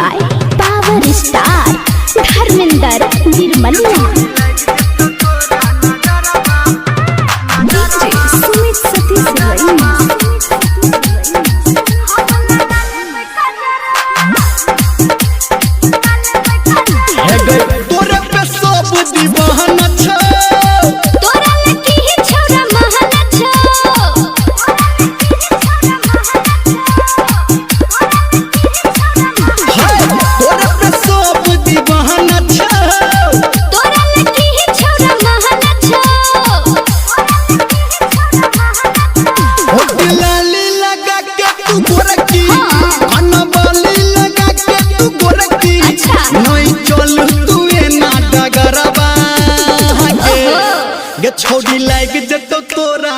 by Power Star Dharmender Nirmalla DJ Sumit Satish तोरे पे सब दीवाना छो तोरा लकी ही छोरा महाना छो तोरे पे सब दीवाना छो तोरा लकी ही छोरा महाना छो लाली लगा के तू गोरकी अनबाली लगा के तू गोरकी अच्छा। नहीं चल तू ए ना डगरबा गे छोड़ी लाग जतो तोरा